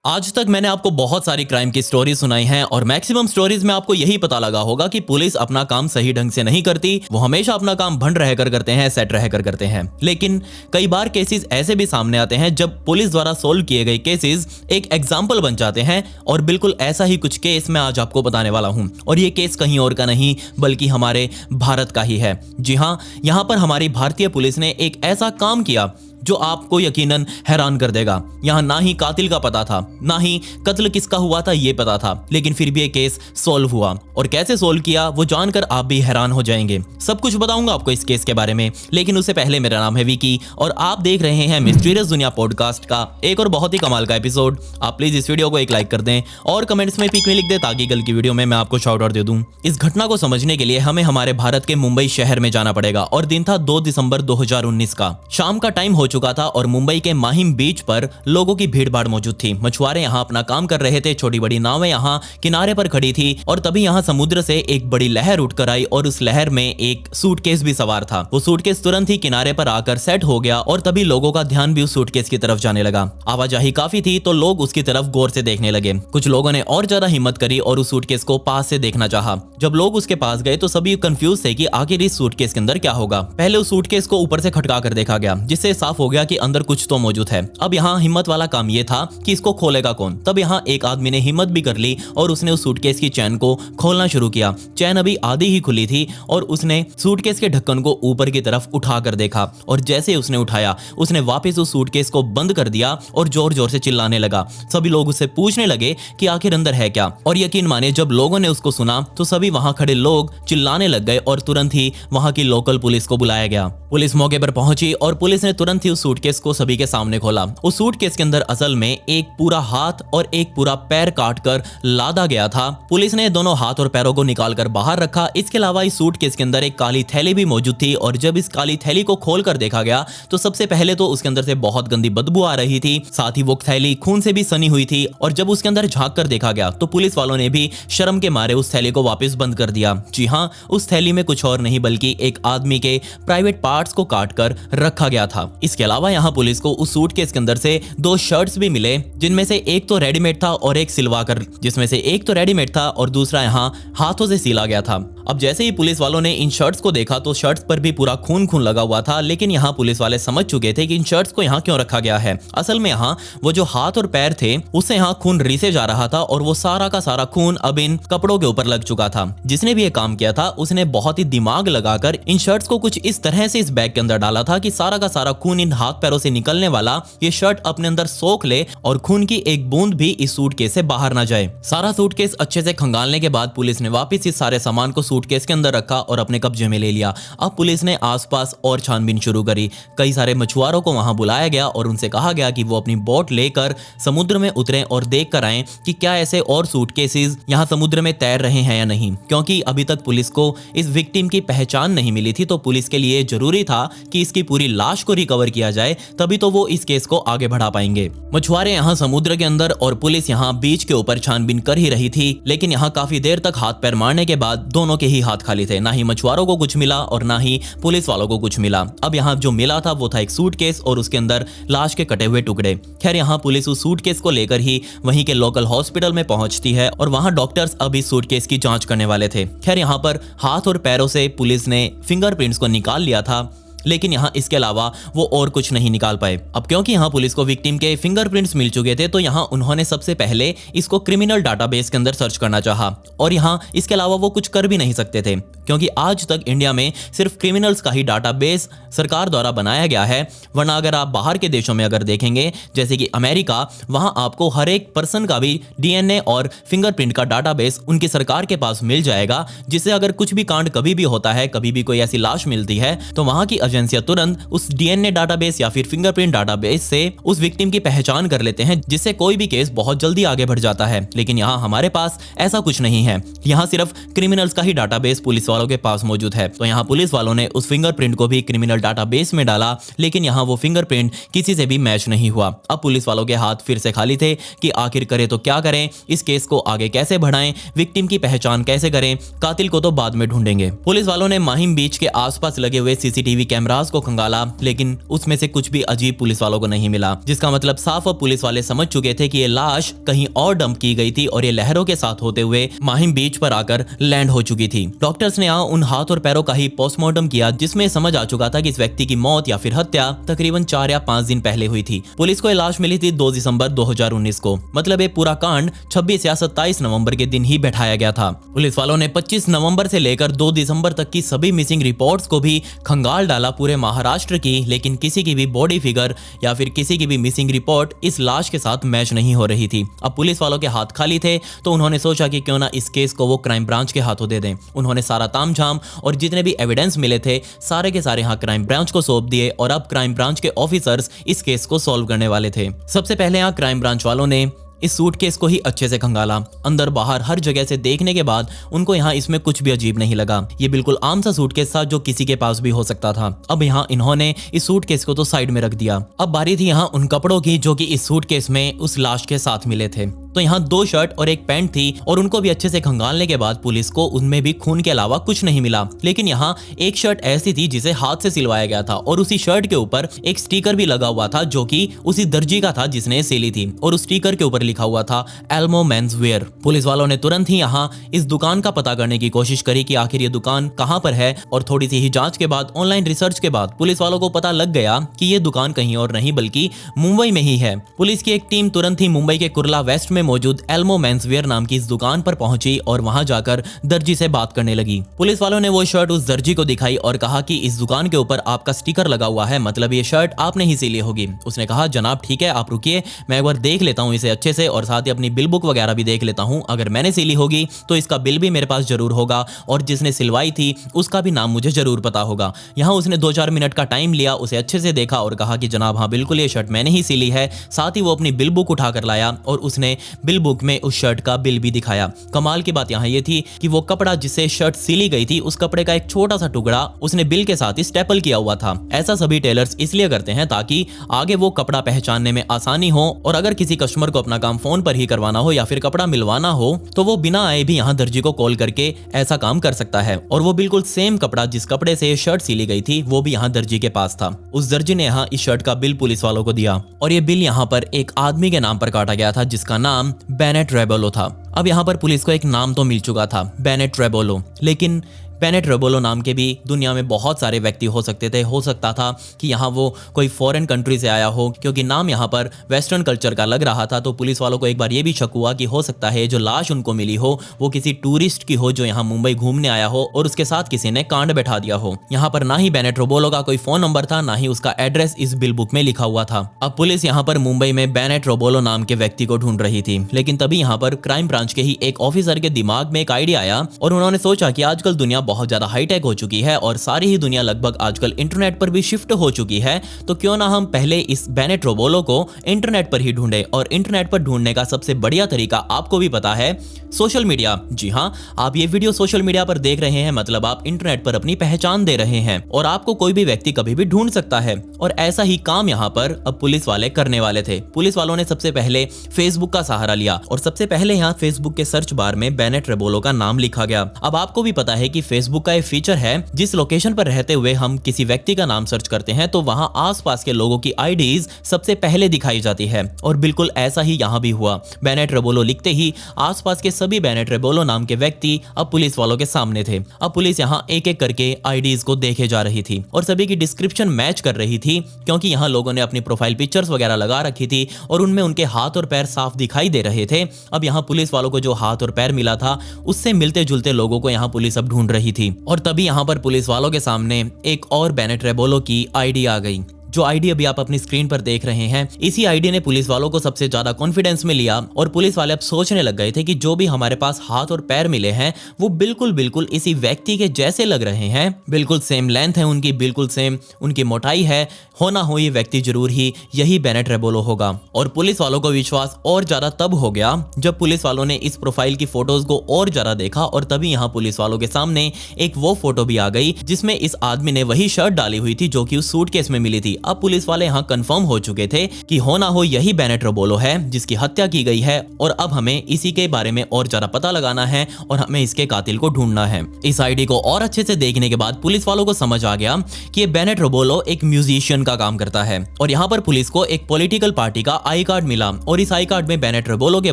आज तक मैंने आपको बहुत सारी क्राइम की स्टोरी सुनाई हैं और मैक्सिमम स्टोरीज में आपको यही पता लगा होगा कि पुलिस अपना काम सही ढंग से नहीं करती। वो हमेशा अपना काम भंड रहकर करते हैं, सेट रहकर करते हैं। लेकिन कई बार केसेस ऐसे भी सामने आते हैं जब पुलिस द्वारा सोल्व किए गए केसेस एक एग्जाम्पल बन जाते हैं। और बिल्कुल ऐसा ही कुछ केस मैं आज आपको बताने वाला हूं। और ये केस कहीं और का नहीं बल्कि हमारे भारत का ही है। जी हाँ, यहाँ पर हमारी भारतीय पुलिस ने एक ऐसा काम किया जो आपको यकीनन हैरान कर देगा। यहाँ ना ही कातिल का पता था, ना ही कत्ल किसका हुआ था ये पता था, लेकिन फिर भी ये केस सॉल्व हुआ। और कैसे सॉल्व किया वो जानकर आप भी हैरान हो जाएंगे। सब कुछ बताऊंगा आपको इस केस के बारे में, लेकिन उससे पहले मेरा नाम है विकी और आप देख रहे हैं मिस्टीरियस दुनिया पॉडकास्ट का एक और बहुत ही कमाल का एपिसोड। आप प्लीज इस वीडियो को एक लाइक कर दें और कमेंट्स में पिक में लिख दें ताकि कल की वीडियो में मैं आपको शाउट आउट दे दूं। इस घटना को समझने के लिए हमें हमारे भारत के मुंबई शहर में जाना पड़ेगा और दिन था 2 दिसंबर 2019 का। शाम का टाइम हो चुका था और मुंबई के माहिम बीच पर लोगों की भीड़-भाड़ मौजूद थी। मछुआरे यहाँ अपना काम कर रहे थे, छोटी बड़ी नावें यहाँ किनारे पर खड़ी थी और तभी यहाँ समुद्र से एक बड़ी लहर उठकर आई और उस लहर में एक सूटकेस भी सवार था। वो सूटकेस तुरंत ही किनारे पर आकर सेट हो गया और तभी लोगों का ध्यान भी उस सूटकेस की तरफ जाने लगा। आवाजाही काफी थी तो लोग उसकी तरफ गौर से देखने लगे। कुछ लोगों ने और ज्यादा हिम्मत करी और उस सूटकेस को पास से देखना चाहा। जब लोग उसके पास गए तो सभी कंफ्यूज थे कि आखिर इस सूटकेस के अंदर क्या होगा। पहले उस सूटकेस को ऊपर से खटका कर देखा गया, जिससे साफ हो गया कि अंदर कुछ तो मौजूद है। अब यहाँ हिम्मत वाला काम ये था कि इसको खोलेगा कौन। तब यहाँ एक आदमी ने हिम्मत भी कर ली और उसने उस सूटकेस की चैन को खोलना शुरू किया। चैन अभी आधी ही खुली थी और उसने सूटकेस के ढक्कन को ऊपर की तरफ उठाकर देखा और जैसे उसने उठाया उसने वापस उस सूटकेस को बंद कर दिया और जोर जोर से चिल्लाने लगा। सभी लोग उससे पूछने लगे कि आखिर अंदर है क्या। और यकीन माने जब लोगों ने उसको सुना तो सभी वहां खड़े लोग चिल्लाने लग गए और तुरंत ही वहां की लोकल पुलिस को बुलाया गया। पुलिस मौके पर पहुंची और पुलिस ने तुरंत ही उस सूटकेस को सभी के सामने खोला। उस सूटकेस के अंदर असल में एक पूरा हाथ और एक पूरा पैर काटकर लादा गया था। पुलिस ने दोनों हाथ और पैरों को निकालकर बाहर रखा। इसके अलावा इस सूटकेस के अंदर एक काली थैली भी मौजूद थी और जब इस काली थैली को खोलकर देखा गया तो सबसे पहले तो उसके अंदर से बहुत गंदी बदबू आ रही थी। साथ ही वो थैली खून से भी सनी हुई थी और जब उसके अंदर झांक कर देखा गया तो पुलिस वालों ने भी शर्म के मारे उस थैली को वापस बंद कर दिया। जी हाँ, उस थैली में कुछ और नहीं बल्कि एक आदमी के प्राइवेट पार्ट्स को काटकर रखा गया था। इसके अलावा यहाँ पुलिस को उस सूटकेस के अंदर से 2 शर्ट्स भी मिले, जिनमें से एक तो रेडीमेड था और एक सिलवाकर, जिसमें से एक तो रेडीमेड था और दूसरा यहाँ हाथों से सिला गया था। अब जैसे ही पुलिस वालों ने इन शर्ट्स को देखा तो शर्ट्स पर भी पूरा खून खून लगा हुआ था, लेकिन यहाँ पुलिस वाले समझ चुके थे कि इन शर्ट्स को यहाँ क्यों रखा गया है। असल में यहाँ वो जो हाथ और पैर थे उससे यहाँ खून रिसे जा रहा था और वो सारा का सारा खून अब इन कपड़ों के ऊपर लग चुका था। जिसने भी ये काम किया था उसने बहुत ही दिमाग लगाकर इन शर्ट्स को कुछ इस तरह से इस बैग के अंदर डाला था कि सारा का सारा खून इन हाथ पैरों से निकलने वाला ये शर्ट अपने अंदर सोख ले और खून की एक बूंद भी इस सूटकेस से बाहर ना जाए। सारा सूटकेस अच्छे से खंगालने के बाद पुलिस ने वापस इस सारे सामान को सूटकेस के अंदर रखा और अपने कब्जे में ले लिया। अब पुलिस ने आसपास और छानबीन शुरू करी। कई सारे मछुआरों को वहां बुलाया गया और उनसे कहा गया कि वो अपनी बोट लेकर समुद्र में उतरें और देख कर आएं कि क्या ऐसे और सूटकेसेस यहाँ समुद्र में तैर रहे हैं या नहीं, क्योंकि अभी तक पुलिस को इस विक्टिम की पहचान नहीं मिली थी। तो पुलिस के लिए जरूरी था कि इसकी पूरी लाश को रिकवर किया जाए, तभी तो वो इस केस को आगे बढ़ा पाएंगे। मछुआरे यहाँ समुद्र के अंदर और पुलिस यहाँ बीच के ऊपर छानबीन कर ही रही थी, लेकिन यहाँ काफी देर तक हाथ पैर मारने के बाद दोनों के ही हाथ खाली थे। ना ही मछुआरों को कुछ मिला और ना ही पुलिस वालों को कुछ मिला। अब यहाँ जो मिला था वो था एक सूटकेस और उसके अंदर लाश के कटे हुए टुकड़े। खैर यहाँ पुलिस उस सूटकेस को लेकर ही वहीं के लोकल हॉस्पिटल में पहुंचती है और वहां डॉक्टर्स अब इस सूटकेस की जांच करने वाले थे। खैर यहाँ पर हाथ और पैरों से पुलिस ने फिंगरप्रिंट्स को निकाल लिया था, लेकिन यहाँ इसके अलावा वो और कुछ नहीं निकाल पाए। अब क्योंकि यहाँ पुलिस को विक्टिम के फिंगरप्रिंट्स मिल चुके थे तो यहाँ उन्होंने सबसे पहले इसको क्रिमिनल डाटाबेस के अंदर सर्च करना चाहा और यहाँ इसके अलावा वो कुछ कर भी नहीं सकते थे, क्योंकि आज तक इंडिया में सिर्फ क्रिमिनल्स का ही डाटाबेस सरकार द्वारा बनाया गया है। वरना अगर आप बाहर के देशों में अगर देखेंगे जैसे कि अमेरिका, वहां आपको हर एक पर्सन का भी डीएनए और फिंगरप्रिंट का डाटाबेस उनकी सरकार के पास मिल जाएगा, जिससे अगर कुछ भी कांड कभी भी होता है, कभी भी कोई ऐसी लाश मिलती है तो वहां की एजेंसियां तुरंत उस डीएनए डाटाबेस या फिर फिंगरप्रिंट डाटाबेस से उस विक्टिम की पहचान कर लेते हैं, जिससे कोई भी केस बहुत जल्दी आगे बढ़ जाता है। लेकिन यहाँ हमारे पास ऐसा कुछ नहीं है। यहाँ सिर्फ क्रिमिनल्स का ही डाटाबेस पुलिस वालों के पास मौजूद है। तो यहाँ पुलिस वालों ने उस फिंगरप्रिंट को भी क्रिमिनल डाटाबेस में डाला, लेकिन यहाँ वो फिंगरप्रिंट किसी से भी मैच नहीं हुआ। अब पुलिस वालों के हाथ फिर से खाली थे कि आखिर करें तो क्या करें, इस केस को आगे कैसे बढ़ाएं, विक्टिम की पहचान कैसे करें, कातिल को तो बाद में ढूंढेंगे। पुलिस वालों ने माहिम बीच के आसपास लगे हुए सीसीटीवी कैमरे कैमरास को खंगाला, लेकिन उसमें से कुछ भी अजीब पुलिस वालों को नहीं मिला, जिसका मतलब साफ अब पुलिस वाले समझ चुके थे कि ये लाश कहीं और डंप की गई थी और ये लहरों के साथ होते हुए माहिम बीच पर आकर लैंड हो चुकी थी। डॉक्टर्स ने यहाँ उन हाथ और पैरों का ही पोस्टमार्टम किया, जिसमें समझ आ चुका था कि इस व्यक्ति की मौत या फिर हत्या तकरीबन 4 या 5 दिन पहले हुई थी। पुलिस को ये लाश मिली थी 2 दिसंबर 2019 को, मतलब ये पूरा कांड 26 या 27 नवंबर के दिन ही बैठाया गया था। पुलिस वालों ने 25 नवंबर से लेकर 2 दिसंबर तक की सभी मिसिंग रिपोर्ट्स को भी खंगाल डाला पूरे महाराष्ट्र की, लेकिन किसी की भी बॉडी फिगर या फिर किसी की भी मिसिंग रिपोर्ट इस लाश के साथ मैच नहीं हो रही थी। अब पुलिस वालों के हाथ खाली थे, तो उन्होंने सोचा कि क्यों ना इस केस को वो क्राइम ब्रांच के हाथों दे दें। उन्होंने सारा तामझाम और जितने भी एविडेंस मिले थे सारे के सारे यहाँ क्राइम ब्रांच को सौंप दिए और अब क्राइम ब्रांच के ऑफिसर्स इस केस को सॉल्व करने वाले थे। सबसे पहले यहाँ क्राइम ब्रांच वालों ने इस सूटकेस को ही अच्छे से खंगाला। अंदर बाहर हर जगह से देखने के बाद उनको यहाँ इसमें कुछ भी अजीब नहीं लगा। ये बिल्कुल आम सा सूटकेस था जो किसी के पास भी हो सकता था। अब यहाँ इन्होंने इस सूटकेस को तो साइड में रख दिया। अब बारी थी यहाँ उन कपड़ों की जो कि इस सूटकेस में उस लाश के साथ मिले थे। तो यहाँ 2 शर्ट और एक पैंट थी और उनको भी अच्छे से खंगालने के बाद पुलिस को उनमें भी खून के अलावा कुछ नहीं मिला। लेकिन यहाँ एक शर्ट ऐसी थी जिसे हाथ से सिलवाया गया था और उसी शर्ट के ऊपर एक स्टिकर भी लगा हुआ था जो कि उसी दर्जी का था जिसने सिली थी, और उस स्टिकर के ऊपर लिखा हुआ था एल्मो मेंस वेयर। पुलिस वालों ने तुरंत ही यहाँ इस दुकान का पता करने की कोशिश करी कि आखिर ये दुकान कहाँ पर है, और थोड़ी सी ही जांच के बाद, ऑनलाइन रिसर्च के बाद पुलिस वालों को पता लग गया कि ये दुकान कहीं और नहीं बल्कि मुंबई में ही है। पुलिस की एक टीम तुरंत ही मुंबई के कुर्ला वेस्ट में मौजूद एल्मो मेंसवेयर नाम की इस दुकान पर पहुंची और वहां जाकर दर्जी से बात करने लगी। पुलिस वालों ने वो शर्ट उस दर्जी को दिखाई और कहा कि इस दुकान के ऊपर आपका स्टिकर लगा हुआ है, मतलब ये शर्ट आपने ही सिली होगी। उसने कहा जनाब ठीक है, आप रुकिए, मैं एक बार देख लेता हूँ इसे अच्छे से और साथ ही अपनी बिल बुक वगैरह भी देख लेता हूँ। अगर मैंने सिली होगी तो इसका बिल भी मेरे पास जरूर होगा और जिसने सिलवाई थी उसका भी नाम मुझे जरूर पता होगा। यहाँ उसने 2-4 मिनट का टाइम लिया, उसे अच्छे से देखा और कहा कि जनाब हाँ बिल्कुल ये शर्ट मैंने ही सिली है। साथ ही वो अपनी बिल बुक उठा कर लाया और उसने बिल बुक में उस शर्ट का बिल भी दिखाया। कमाल की बात यहाँ ये थी कि वो कपड़ा जिससे शर्ट सिली गई थी उस कपड़े का एक छोटा सा टुकड़ा उसने बिल के साथ ही स्टेपल किया हुआ था। ऐसा सभी टेलर्स इसलिए करते हैं ताकि आगे वो कपड़ा पहचानने में आसानी हो, और अगर किसी कस्टमर को अपना काम फोन पर ही करवाना हो या फिर कपड़ा मिलवाना हो तो वो बिना आए भी यहाँ दर्जी को कॉल करके ऐसा काम कर सकता है। और वो बिल्कुल सेम कपड़ा जिस कपड़े से शर्ट सिली गई थी वो भी यहाँ दर्जी के पास था। उस दर्जी ने यहाँ इस शर्ट का बिल पुलिस वालों को दिया और ये बिल यहाँ पर एक आदमी के नाम पर काटा गया था जिसका नाम बेनेट रेबोलो था। अब यहाँ पर पुलिस को एक नाम तो मिल चुका था, बेनेट रेबोलो, लेकिन बेनेट रेबोलो नाम के भी दुनिया में बहुत सारे व्यक्ति हो सकते थे। हो सकता था कि यहाँ वो कोई फॉरेन कंट्री से आया हो, क्योंकि नाम यहाँ पर वेस्टर्न कल्चर का लग रहा था। तो पुलिस वालों को एक बार ये भी शक हुआ कि हो सकता है जो लाश उनको मिली हो वो किसी टूरिस्ट की हो जो यहाँ मुंबई घूमने आया हो और उसके साथ किसी ने कांड बैठा दिया हो। यहाँ पर ना ही बेनेट रेबोलो का कोई फोन नंबर था, ना ही उसका एड्रेस इस बिल बुक में लिखा हुआ था। अब पुलिस यहाँ पर मुंबई में बेनेट रेबोलो नाम के व्यक्ति को ढूंढ रही थी, लेकिन तभी यहाँ पर क्राइम ब्रांच के ही एक ऑफिसर के दिमाग में एक आइडिया आया और उन्होंने सोचा कि आजकल दुनिया बहुत ज्यादा हाईटेक हो चुकी है और सारी ही दुनिया लगभग आजकल इंटरनेट पर भी शिफ्ट हो चुकी है, तो क्यों ना हम पहले इस बेनेट रेबोलो को इंटरनेट पर ही ढूंढे। और इंटरनेट पर ढूंढने का सबसे बढ़िया तरीका आपको भी पता है, सोशल मीडिया। जी हाँ, आप ये वीडियो सोशल मीडिया पर देख रहे हैं, मतलब आप इंटरनेट पर अपनी पहचान दे रहे हैं और आपको कोई भी व्यक्ति कभी भी ढूंढ सकता है। और ऐसा ही काम यहाँ पर अब पुलिस वाले करने वाले थे। पुलिस वालों ने सबसे पहले फेसबुक का सहारा लिया और सबसे पहले यहाँ फेसबुक के सर्च बार में बेनेट रेबोलो का नाम लिखा गया। अब आपको भी पता है कि फेसबुक का एक फीचर है, जिस लोकेशन पर रहते हुए हम किसी व्यक्ति का नाम सर्च करते हैं तो वहां आसपास के लोगों की आईडीज सबसे पहले दिखाई जाती है। और बिल्कुल ऐसा ही यहां भी हुआ। बेनेट रेबोलो लिखते ही आसपास के सभी बेनेट रेबोलो नाम के व्यक्ति अब पुलिस वालों के सामने थे। अब पुलिस यहां एक एक करके आईडीज को देखे जा रही थी और सभी की डिस्क्रिप्शन मैच कर रही थी, क्योंकि यहां लोगों ने अपनी प्रोफाइल पिक्चर्स वगैरह लगा रखी थी और उनमें उनके हाथ और पैर साफ दिखाई दे रहे थे। अब यहां पुलिस वालों को जो हाथ और पैर मिला था उससे मिलते जुलते लोगों को यहां पुलिस अब ढूंढ रही थी। और तभी यहां पर पुलिस वालों के सामने एक और बेनेट रेबोलो की आईडी आ गई। जो आईडी अभी आप अपनी स्क्रीन पर देख रहे हैं, इसी आईडी ने पुलिस वालों को सबसे ज्यादा कॉन्फिडेंस में लिया और पुलिस वाले अब सोचने लग गए थे कि जो भी हमारे पास हाथ और पैर मिले हैं वो बिल्कुल इसी व्यक्ति के जैसे लग रहे हैं। बिल्कुल सेम लेंथ है उनकी, बिल्कुल सेम उनकी मोटाई है। हो ना हो ये व्यक्ति जरूर ही यही बेनेट रेबोलो होगा। और पुलिस वालों को विश्वास और ज्यादा तब हो गया जब पुलिस वालों ने इस प्रोफाइल की फोटोज को और ज्यादा देखा और तभी यहाँ पुलिस वालों के सामने एक वो फोटो भी आ गई जिसमें इस आदमी ने वही शर्ट डाली हुई थी जो कि उस सूटकेस में मिली थी। अब पुलिस वाले यहाँ कंफर्म हो चुके थे कि हो ना हो यही बेनेट रोबोलो है जिसकी हत्या की गई है, और अब हमें इसी के बारे में और ज्यादा पता लगाना है और हमें इसके कातिल को ढूंढना है। इस आईडी को और अच्छे से देखने के बाद पुलिस वालों को समझ आ गया कि ये बेनेट रोबोलो एक म्यूजिशियन का काम करता है, और यहाँ पर पुलिस को एक पॉलिटिकल पार्टी का आई कार्ड मिला और इस आई कार्ड में बेनेट रोबोलो के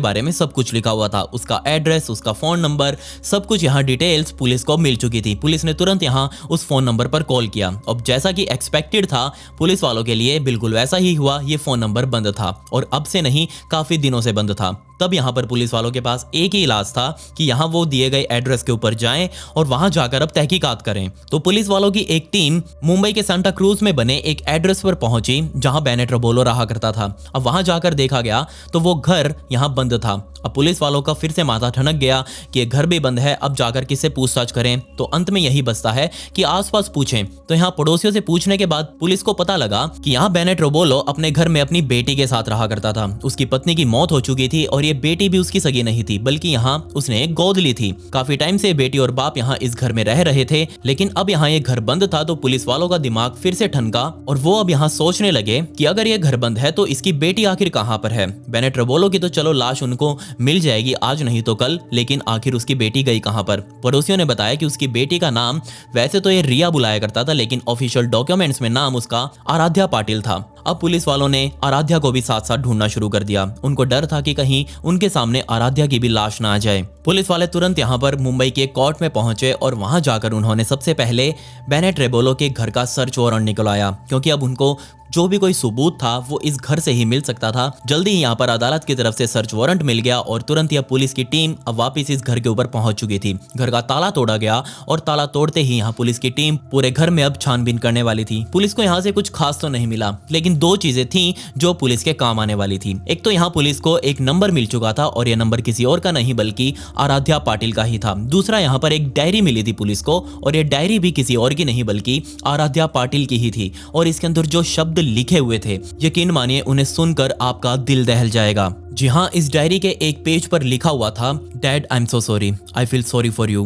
बारे में सब कुछ लिखा हुआ था, उसका एड्रेस, उसका फोन नंबर, सब कुछ यहाँ डिटेल्स पुलिस को मिल चुकी थी। पुलिस ने तुरंत यहाँ उस फोन नंबर पर कॉल किया। अब जैसा कि एक्सपेक्टेड था पुलिस वालों के लिए बिल्कुल वैसा ही हुआ, ये फोन नंबर बंद था और अब से नहीं काफी दिनों से बंद था। तब यहाँ पर पुलिस वालों के पास एक ही इलाज था कि यहाँ वो दिए गए एड्रेस के ऊपर जाएं और वहां जाकर अब तहकीकात करें। तो पुलिस वालों की एक टीम मुंबई के सांता क्रूज में बने एक एड्रेस पर पहुंची जहां बेनेट रोबोलो रहा करता था। अब वहां जाकर देखा गया तो वो घर यहाँ बंद था। अब पुलिस वालों का फिर से माथा ठनक गया कि ये घर भी बंद है, अब जाकर किससे पूछताछ करें। तो अंत में यही बचता है कि आसपास पूछें। तो यहाँ पड़ोसियों से पूछने के बाद पुलिस को पता लगा कि यहाँ बेनेट रोबोलो अपने घर में अपनी बेटी के साथ रहा करता था। उसकी पत्नी की मौत हो चुकी थी और ये बेटी भी उसकी सगी नहीं थी, बल्कि यहाँ उसने गोद ली थी। काफी टाइम से बेटी और बाप यहाँ इस घर में रह रहे थे, लेकिन अब यहाँ ये घर बंद था। तो पुलिस वालों का दिमाग फिर से ठनका और वो अब यहाँ सोचने लगे कि अगर ये घर बंद है तो इसकी बेटी आखिर कहाँ पर है। बेनेट रोबोलो की तो चलो लाश उनको मिल जाएगी आज नहीं तो कल, लेकिन आखिर उसकी बेटी गई कहां पर। पड़ोसियों ने बताया कि उसकी बेटी का नाम वैसे तो ये रिया बुलाया करता था, लेकिन ऑफिशियल डॉक्यूमेंट्स में नाम उसका आराध्या पाटिल था। अब पुलिस वालों ने आराध्या को भी साथ साथ ढूंढना शुरू कर दिया। उनको डर था कि कहीं उनके सामने आराध्या की भी लाश ना आ जाए। पुलिस वाले तुरंत यहाँ पर मुंबई के कोर्ट में पहुंचे और वहां जाकर उन्होंने सबसे पहले बेनेट रोबोलो के घर का सर्च वारंट निकलवाया, क्योंकि अब उनको जो भी कोई सबूत था वो इस घर से ही मिल सकता था। जल्दी ही यहाँ पर अदालत की तरफ से सर्च वारंट मिल गया और तुरंत यह पुलिस की टीम अब वापस इस घर के ऊपर पहुंच चुकी थी। घर का ताला तोड़ा गया और ताला तोड़ते ही यहाँ पुलिस की टीम पूरे घर में अब छानबीन करने वाली थी। पुलिस को यहाँ से कुछ खास तो नहीं मिला, लेकिन दो चीजें थी जो पुलिस के काम आने वाली थी। एक तो यहाँ पुलिस को एक नंबर मिल चुका था और यह नंबर किसी और का नहीं बल्कि आराध्या पाटिल का ही था। दूसरा यहाँ पर एक डायरी मिली थी पुलिस को और यह डायरी भी किसी और की नहीं बल्कि आराध्या पाटिल की ही थी, और इसके अंदर जो शब्द लिखे हुए थे यकीन मानिए उन्हें सुनकर आपका दिल दहल जाएगा। जी हाँ, इस डायरी के एक पेज पर लिखा हुआ था, dad I am so sorry, I feel sorry for you.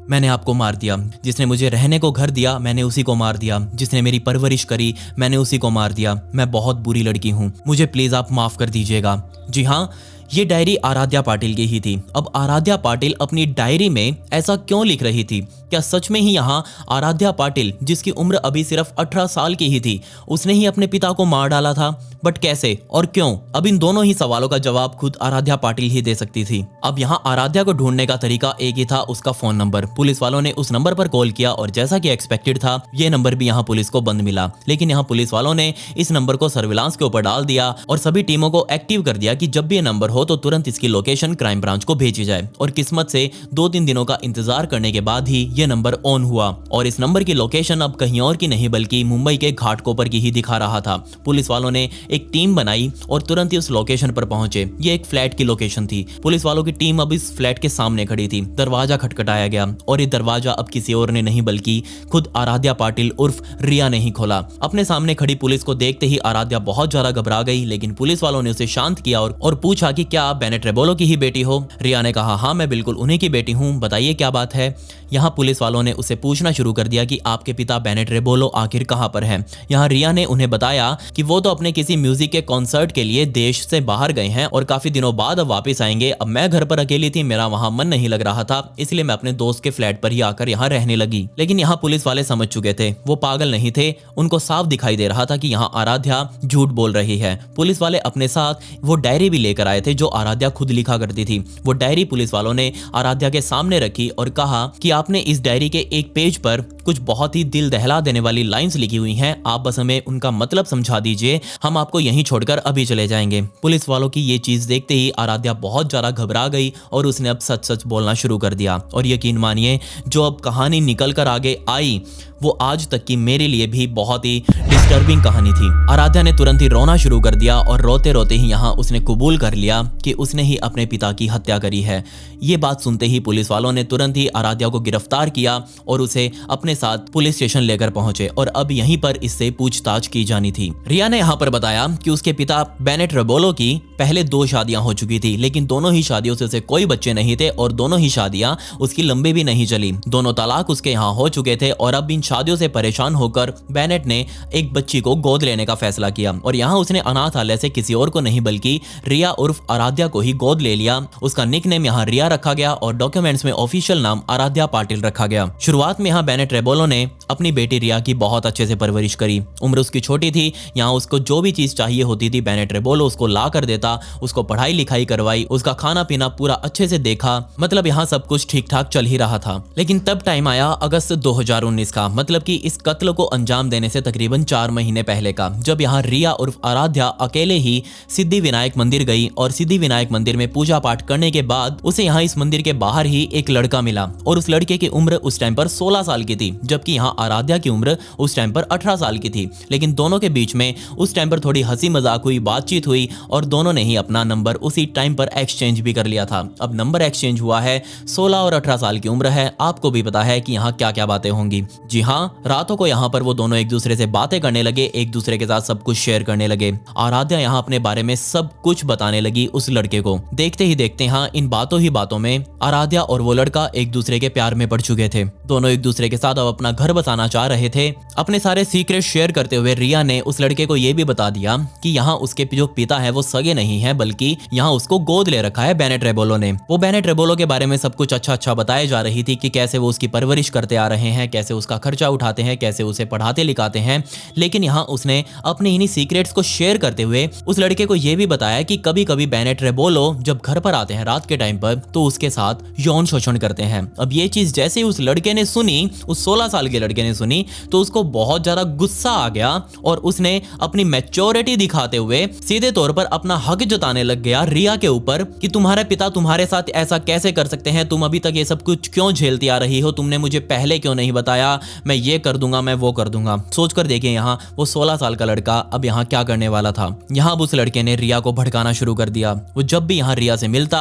मैंने आपको मार दिया। जिसने मुझे रहने को घर दिया मैंने उसी को मार दिया। जिसने मेरी परवरिश करी मैंने उसी को मार दिया। मैं बहुत बुरी लड़की हूँ, मुझे प्लीज आप माफ कर दीजिएगा। जी हाँ, ये डायरी आराध्या पाटिल की ही थी। अब आराध्या पाटिल अपनी डायरी में ऐसा क्यों लिख रही थी? क्या सच में ही यहाँ आराध्या पाटिल, जिसकी उम्र अभी सिर्फ 18 साल की ही थी, उसने ही अपने पिता को मार डाला था? बट कैसे और क्यों? अब इन दोनों ही सवालों का जवाब खुद आराध्या पाटिल ही दे सकती थी। अब यहाँ आराध्या को ढूंढने का तरीका एक ही था, उसका फोन नंबर। पुलिस वालों ने उस नंबर पर कॉल किया और जैसा कि एक्सपेक्टेड था ये नंबर भी यहाँ पुलिस को बंद मिला। लेकिन यहाँ पुलिस वालों ने इस नंबर को सर्विलांस के ऊपर डाल दिया और सभी टीमों को एक्टिव कर दिया कि जब भी ये नंबर हो तो तुरंत इसकी लोकेशन क्राइम ब्रांच को भेजी जाए। और किस्मत से 2-3 दिनों का इंतजार करने के बाद ही ये नंबर ऑन हुआ और इस नंबर की लोकेशन अब कहीं और की नहीं बल्कि मुंबई के घाटकोपर की ही दिखा रहा था। पुलिस वालों ने एक टीम बनाई और तुरंत ही उस लोकेशन पर पहुंचे। ये एक फ्लैट की लोकेशन थी। पुलिस वालों की टीम अब इस फ्लैट के सामने खड़ी थी। दरवाजा खटखटाया गया और ये दरवाजा अब किसी और ने नहीं बल्कि खुद आराध्या पाटिल उर्फ रिया ने ही खोला। अपने सामने खड़ी पुलिस को देखते ही आराध्या बहुत ज्यादा घबरा गई, लेकिन पुलिस वालों ने उसे शांत किया और पूछा कि क्या आप बेनेट रोबोलो की ही बेटी हो? रिया ने कहा हाँ मैं बिल्कुल उन्हीं की बेटी हूँ, बताइए क्या बात है। यहाँ पुलिस वालों ने उसे पूछना शुरू कर दिया कि आपके पिता बेनेट रोबोलो आखिर कहाँ पर हैं। यहाँ रिया ने उन्हें बताया कि वो तो अपने किसी म्यूजिक के कॉन्सर्ट के लिए देश से बाहर गए हैं और काफी दिनों बाद अब वापस आएंगे। अब मैं घर पर अकेली थी, मेरा वहां मन नहीं लग रहा था, इसलिए मैं अपने दोस्त के फ्लैट पर ही आकर यहाँ रहने लगी। लेकिन यहाँ पुलिस वाले समझ चुके थे, वो पागल नहीं थे, उनको साफ दिखाई दे रहा था कि यहाँ आराध्या झूठ बोल रही है। पुलिस वाले अपने साथ वो डायरी भी लेकर आए थे जो आराध्या खुद लिखा करती थी। वो डायरी पुलिस वालों ने आराध्या के सामने रखी और कहा कि आपने इस डायरी के एक पेज पर कुछ बहुत ही दिल दहला देने वाली लाइंस लिखी हुई हैं, आप बस हमें उनका मतलब समझा दीजिए, हम आपको यहीं छोड़कर अभी चले जाएंगे। पुलिस वालों की ये चीज देखते ही आराध्या बहुत ज्यादा घबरा गई और उसने अब सच सच बोलना शुरू कर दिया। और यकीन मानिए जो अब कहानी निकल कर आगे आई वो आज तक की मेरे लिए भी बहुत ही डिस्टर्बिंग कहानी थी। आराध्या ने तुरंत ही रोना शुरू कर दिया और रोते रोते ही यहाँ उसने कबूल कर लिया बताया कि उसने ही अपने पिता की हत्या करी है। ये बात सुनते ही पुलिस वालों ने तुरंत ही आराध्या को गिरफ्तार किया और उसे अपने साथ पुलिस स्टेशन लेकर पहुंचे और अब यहीं पर इससे पूछताछ की जानी थी। रिया ने यहाँ पर बताया कि उसके पिता बेनेट रेबोलो की पहले 2 शादियां हो चुकी थी, लेकिन दोनों ही शादियों से उसे कोई बच्चे नहीं थे और दोनों ही शादियां उसकी लंबी भी नहीं चली। दोनों तलाक उसके यहाँ हो चुके थे और अब इन शादियों से परेशान होकर बेनेट ने एक बच्ची को गोद लेने का फैसला किया और यहाँ उसने अनाथालय से किसी और को नहीं बल्कि रिया उर्फ आराध्या को ही गोद ले लिया। उसका निकनेम यहाँ रिया रखा गया और डॉक्यूमेंट्स में ऑफिशियल नाम आराध्या पाटिल रखा गया। शुरुआत में यहाँ बेनेट रेबोलो ने अपनी बेटी रिया की बहुत अच्छे से परवरिश करी। उम्र उसकी छोटी थी, यहाँ उसको जो भी चीज चाहिए होती थी बेनेट रेबोलो उसको ला कर देता, उसको पढ़ाई लिखाई करवाई, उसका खाना पीना पूरा अच्छे से देखा। मतलब यहाँ सब कुछ ठीक ठाक चल ही रहा था। लेकिन तब टाइम आया अगस्त 2019 का, मतलब कि इस कत्ल को अंजाम देने से तकरीबन 4 महीने पहले का, जब यहाँ रिया उर्फ आराध्या अकेले ही सिद्धि विनायक मंदिर गई और सिद्धि विनायक मंदिर में पूजा पाठ करने के बाद उसे यहाँ इस मंदिर के बाहर ही एक लड़का मिला और उस लड़के की उम्र उस टाइम पर 16 साल की थी, जबकि यहाँ आराध्या की उम्र उस टाइम पर 18 साल की थी। लेकिन दोनों के बीच में उस टाइम पर थोड़ी हंसी मजाक हुई, बातचीत हुई और दोनों ने ही अपना नंबर उसी टाइम पर एक्सचेंज भी कर लिया था। अब नंबर एक्सचेंज हुआ है, 16 और 18 साल की उम्र है, आपको भी पता है कि यहाँ क्या क्या बातें होंगी। जी हाँ, रातों को यहाँ पर वो दोनों एक दूसरे से बातें करने लगे, एक दूसरे के साथ सब कुछ शेयर करने लगे। आराध्या यहाँ अपने बारे में सब कुछ बताने लगी उस लड़के को। देखते ही देखते यहाँ इन बातों ही बातों में आराध्या और वो लड़का एक दूसरे के प्यार में पड़ चुके थे। दोनों एक दूसरे के साथ अब अपना घर बसाना चाह रहे थे। अपने सारे सीक्रेट शेयर करते हुए रिया ने उस लड़के को यह भी बता दिया कि यहाँ उसके जो पिता है वो सगे नहीं है, बल्कि यहाँ उसको गोद ले रखा है बेनेट रेबोलो ने। वो बेनेट रेबोलो के बारे में सब कुछ अच्छा बताया जा रही थी कि कैसे वो उसकी परवरिश करते आ रहे हैं, कैसे उसका खर्चा उठाते हैं, कैसे उसे पढ़ाते लिखाते हैं। लेकिन यहाँ उसने अपने इन्हीं सीक्रेट्स को शेयर करते हुए उस लड़के को यह भी बताया कि कभी कभी बेनेट रेबोलो जब घर पर आते हैं रात के टाइम पर तो उसके साथ यौन शोषण करते हैं। अब ये चीज जैसे ही उस लड़के ने सुनी, उस 16 साल के लड़के ने सुनी, तो उसको बहुत ज्यादा गुस्सा आ गया और उसने अपनी मैच्योरिटी दिखाते हुए सीधे तौर पर अपना हक जताने लग गया रिया के ऊपर कि तुम्हारे पिता तुम्हारे साथ ऐसा कैसे कर सकते हैं, तुम अभी तक ये सब कुछ क्यों झेलती आ रही हो, तुमने मुझे पहले क्यों नहीं बताया, मैं ये कर दूंगा, मैं वो कर दूंगा। सोच कर देखिए यहाँ वो 16 साल का लड़का अब यहाँ क्या करने वाला था। यहाँ उस लड़के ने रिया को भड़काना शुरू कर दिया। वो जब भी यहाँ रिया से मिलता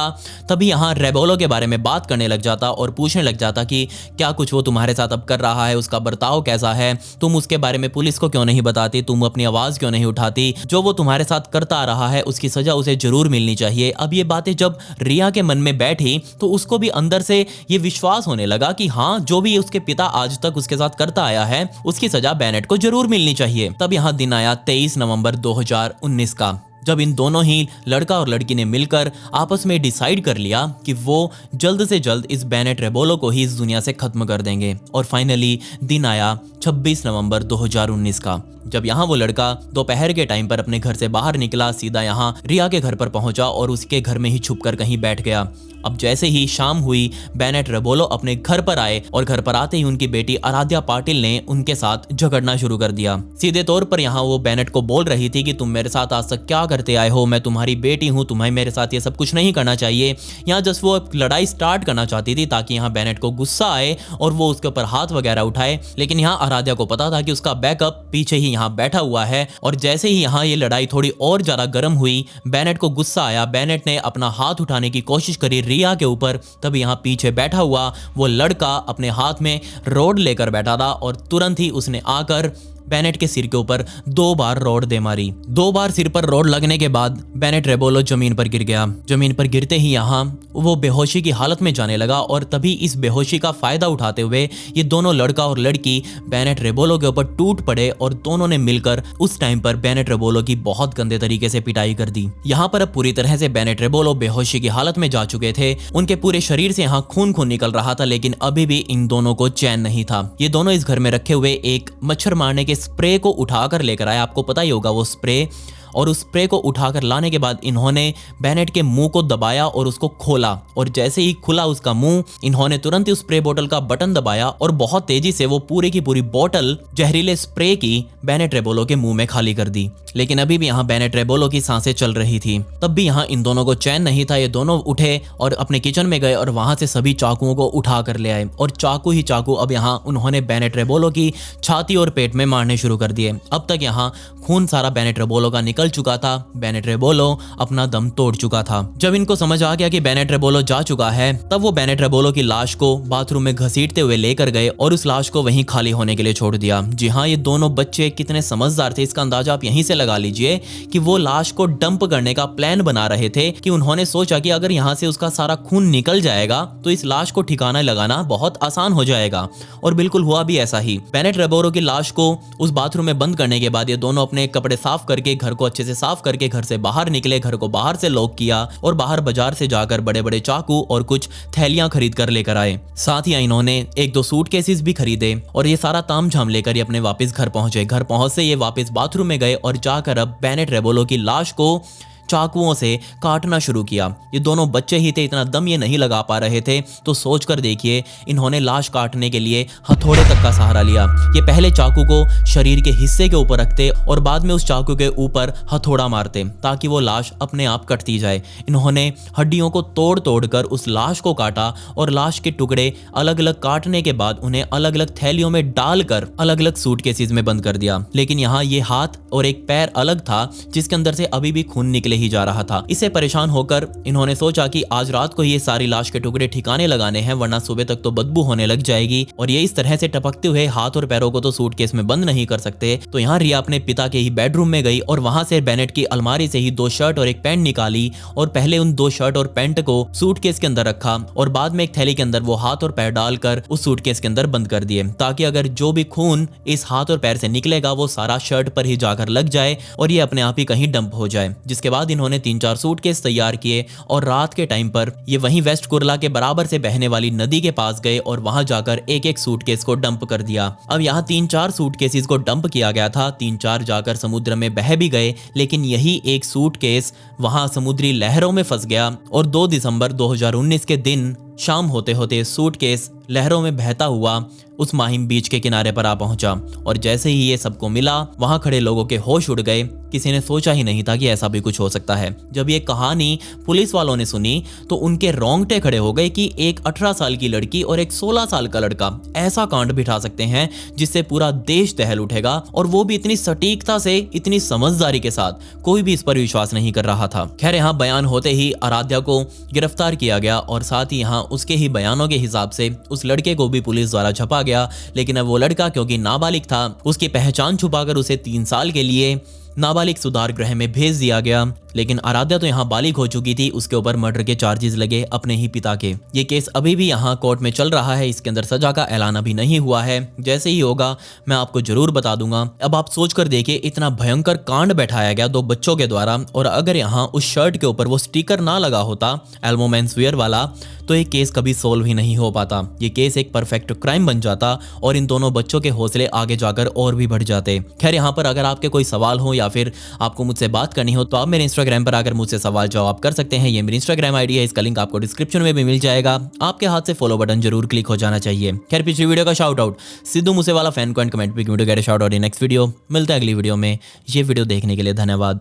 तभी यहाँ रेबोलो के बारे में बात करने लग जाता और पूछने लग जाता कि क्या कुछ वो तुम्हारे साथ अब कर रहा है, उसका बर्ताव कैसा है, तुम उसके बारे में पुलिस को क्यों नहीं बताती, तुम अपनी आवाज क्यों नहीं उठाती, जो वो तुम्हारे साथ करता आ रहा है उसकी सजा उसे जरूर मिलनी चाहिए। अब ये बातें जब रिया के मन में बैठी तो उसको भी अंदर से ये विश्वास होने लगा कि हाँ, जो भी उसके पिता आज तक उसके साथ करता आया है उसकी सजा बेनेट को जरूर मिलनी चाहिए। तब यहाँ दिन आया 23 नवंबर 2019 का, जब इन दोनों ही लड़का और लड़की ने मिलकर आपस में डिसाइड कर लिया कि वो जल्द से जल्द इस बेनेट रेबोलो को ही इस दुनिया से खत्म कर देंगे। और फाइनली दिन आया 26 नवंबर 2019 का, जब यहाँ वो लड़का दोपहर के टाइम पर अपने घर से बाहर निकला, सीधा यहाँ रिया के घर पर पहुंचा और उसके घर में ही छुपकर कहीं बैठ गया। अब जैसे ही शाम हुई, बेनेट रेबोलो अपने घर पर आए और घर पर आते ही उनकी बेटी आराध्या पाटिल ने उनके साथ झगड़ना शुरू कर दिया। सीधे तौर पर यहाँ वो बेनेट को बोल रही थी कि तुम मेरे साथ आज तक क्या करते आए हो, मैं तुम्हारी बेटी हूँ, तुम्हें मेरे साथ ये सब कुछ नहीं करना चाहिए। यहाँ जस्ट वो लड़ाई स्टार्ट करना चाहती थी ताकि यहाँ बेनेट को गुस्सा आए और वो उसके ऊपर हाथ वगैरह उठाए। लेकिन यहाँ आराध्या को पता था कि उसका बैकअप पीछे ही यहाँ बैठा हुआ है और जैसे ही यहाँ ये लड़ाई थोड़ी और ज्यादा गर्म हुई, बेनेट को गुस्सा आया, बेनेट ने अपना हाथ उठाने की कोशिश करी रिया के ऊपर। तब यहाँ पीछे बैठा हुआ वो लड़का अपने हाथ में रॉड लेकर बैठा था और तुरंत ही उसने आकर बेनेट के सिर के ऊपर 2 बार रॉड दे मारी। 2 बार सिर पर रॉड लगने के बाद बेनेट रेबोलो जमीन पर गिर गया। जमीन पर गिरते ही यहाँ वो बेहोशी की हालत में जाने लगा और तभी इस बेहोशी का फायदा उठाते हुए ये दोनों लड़का और लड़की बेनेट रेबोलो के ऊपर टूट पड़े और दोनों ने मिलकर उस टाइम पर बेनेट रेबोलो की बहुत गंदे तरीके से पिटाई कर दी। यहाँ पर अब पूरी तरह से बेनेट रेबोलो बेहोशी की हालत में जा चुके थे। उनके पूरे शरीर से यहाँ खून खून निकल रहा था, लेकिन अभी भी इन दोनों को चैन नहीं था। ये दोनों इस घर में रखे हुए एक मच्छर मारने के स्प्रे को उठाकर लेकर आए। आपको पता ही होगा वो स्प्रे, और उस स्प्रे को उठाकर लाने के बाद इन्होंने बेनेट के मुंह को दबाया और उसको खोला और जैसे ही खुला उसका मुंह, इन्होंने तुरंत ही उस स्प्रे बोतल का बटन दबाया और बहुत तेजी से वो पूरी की पूरी बोतल जहरीले स्प्रे की बेनेट रेबोलो के मुंह में खाली कर दी। लेकिन अभी भी यहाँ बेनेट रेबोलो की सांसें चल रही थी। तब भी यहाँ इन दोनों को चैन नहीं था। ये दोनों उठे और अपने किचन में गए और वहां से सभी चाकुओं को उठा कर ले आए और चाकू ही चाकू अब यहाँ उन्होंने बेनेट रेबोलो की छाती और पेट में मारने शुरू कर दिए। अब तक यहाँ खून सारा बेनेट रेबोलो का निकल निकल चुका था, बेनेट रेबोलो अपना दम तोड़ चुका था। जब इनको समझ आ गया कि बेनेट रेबोलो जा चुका है, तब वो बेनेट रेबोलो की लाश को बाथरूम में घसीटते हुए लेकर गए और उस लाश को वहीं खाली होने के लिए छोड़ दिया। जी हाँ, ये दोनों बच्चे कितने समझदार थे, इसका अंदाजा आप यहीं से लगा लीजिए कि वो लाश को डंप करने का प्लान बना रहे थे कि उन्होंने सोचा कि अगर यहाँ से उसका सारा खून निकल जाएगा तो इस लाश को ठिकाना लगाना बहुत आसान हो जाएगा। और बिल्कुल हुआ भी ऐसा ही। बेनेट रेबोलो की लाश को उस बाथरूम में बंद करने के बाद ये दोनों अपने कपड़े साफ करके, घर को अच्छे से साफ करके घर से बाहर निकले, घर को बाहर से लॉक किया और बाहर बाजार से जाकर बड़े बड़े चाकू और कुछ थैलियां खरीद कर लेकर आए। साथ ही इन्होंने एक दो सूटकेसेस भी खरीदे और ये सारा तामझाम लेकर ये अपने वापस घर पहुंचे। घर पहुंचते ये वापस बाथरूम में गए और जाकर अब बेनेट रेबोलो की लाश को चाकुओं से काटना शुरू किया। ये दोनों बच्चे ही थे, इतना दम ये नहीं लगा पा रहे थे, तो सोचकर देखिए इन्होंने लाश काटने के लिए हथौड़े तक का सहारा लिया। ये पहले चाकू को शरीर के हिस्से के ऊपर रखते और बाद में उस चाकू के ऊपर हथौड़ा मारते ताकि वो लाश अपने आप कटती जाए। इन्होंने हड्डियों को तोड़ तोड़ कर उस लाश को काटा और लाश के टुकड़े अलग अलग काटने के बाद उन्हें अलग अलग थैलियों में डालकर अलग अलग सूटकेसेस में बंद कर दिया। लेकिन यहाँ ये हाथ और एक पैर अलग था जिसके अंदर से अभी भी खून निकले ही जा रहा था। इससे परेशान होकर इन्होंने सोचा कि आज रात को ये सारी लाश के टुकड़े ठिकाने लगाने हैं, वरना सुबह तक तो बदबू होने लग जाएगी और ये इस तरह से टपकते हुए हाथ और पैरों को तो सूटकेस में बंद नहीं कर सकते। तो यहाँ रिया अपने पिता के ही बेडरूम में गई और वहां से बेनेट की अलमारी से ही 2 शर्ट और एक पैंट निकाली और पहले उन 2 शर्ट और पैंट को सूटकेस के अंदर रखा और बाद में एक थैली के अंदर वो हाथ और पैर डालकर उस सूटकेस के अंदर बंद कर दिए ताकि अगर जो भी खून इस हाथ और पैर से निकलेगा वो सारा शर्ट पर ही जाकर लग जाए और ये अपने आप ही कहीं डंप हो जाए। जिसके बाद इन्होंने 3-4 सूटकेस तैयार किए और रात के टाइम पर ये वहीं वेस्ट कुर्ला के बराबर से बहने वाली नदी के पास गए और वहां जाकर एक एक सूटकेस को डंप कर दिया। अब यहाँ 3-4 सूटकेसेस को डंप किया गया था, 3-4 जाकर समुद्र में बह भी गए, लेकिन यही एक सूटकेस वहां समुद्री लहरों में फंस गया और 2 दिसंबर 2019 के दिन शाम होते होते सूटकेस लहरों में बहता हुआ उस माहिम बीच के किनारे पर आ पहुंचा और जैसे ही ये सबको मिला वहां खड़े लोगों के होश उड़ गए। किसी ने सोचा ही नहीं था कि ऐसा भी कुछ हो सकता है। जब ये कहानी पुलिस वालों ने सुनी तो उनके रोंगटे खड़े हो गए कि एक 18 साल की लड़की और एक 16 साल का लड़का ऐसा कांड बिठा सकते हैं जिससे पूरा देश दहल उठेगा, और वो भी इतनी सटीकता से, इतनी समझदारी के साथ। कोई भी इस पर विश्वास नहीं कर रहा था। खैर, यहाँ बयान होते ही आराध्या को गिरफ्तार किया गया और साथ ही यहाँ उसके ही बयानों के हिसाब से उस लड़के को भी पुलिस द्वारा छपा गया। लेकिन अब वो लड़का क्योंकि नाबालिग था, उसकी पहचान छुपाकर उसे 3 साल के लिए नाबालिग सुधार गृह में भेज दिया गया। लेकिन आराध्या तो यहाँ बालिग हो चुकी थी, उसके ऊपर मर्डर के चार्जेस लगे अपने ही पिता के। ये केस अभी भी यहाँ कोर्ट में चल रहा है, इसके अंदर सजा का ऐलान अभी नहीं हुआ है। जैसे ही होगा मैं आपको जरूर बता दूंगा। अब आप सोच कर देखिए, इतना भयंकर कांड बैठाया गया 2 बच्चों के द्वारा, और अगर यहाँ उस शर्ट के ऊपर वो स्टिकर ना लगा होता एल्मो मेंसवेयर वाला, तो ये केस कभी सोल्व ही नहीं हो पाता। ये केस एक परफेक्ट क्राइम बन जाता और इन दोनों बच्चों के हौसले आगे जाकर और भी बढ़ जाते। खैर, यहाँ पर अगर आपके कोई सवाल हो या फिर आपको मुझसे बात करनी हो तो आप मेरे इंस्टाग्राम पर आकर मुझसे सवाल जवाब कर सकते हैं। ये मेरी इंस्टाग्राम आईडी है, इसका लिंक आपको डिस्क्रिप्शन में भी मिल जाएगा। आपके हाथ से फॉलो बटन जरूर क्लिक हो जाना चाहिए। खैर, पिछली वीडियो का shout out Sidhu Moosewala fan को एंड कमेंट भी video get shout out in next video. मिलते हैं अगली वीडियो में। ये वीडियो देखने के लिए धन्यवाद।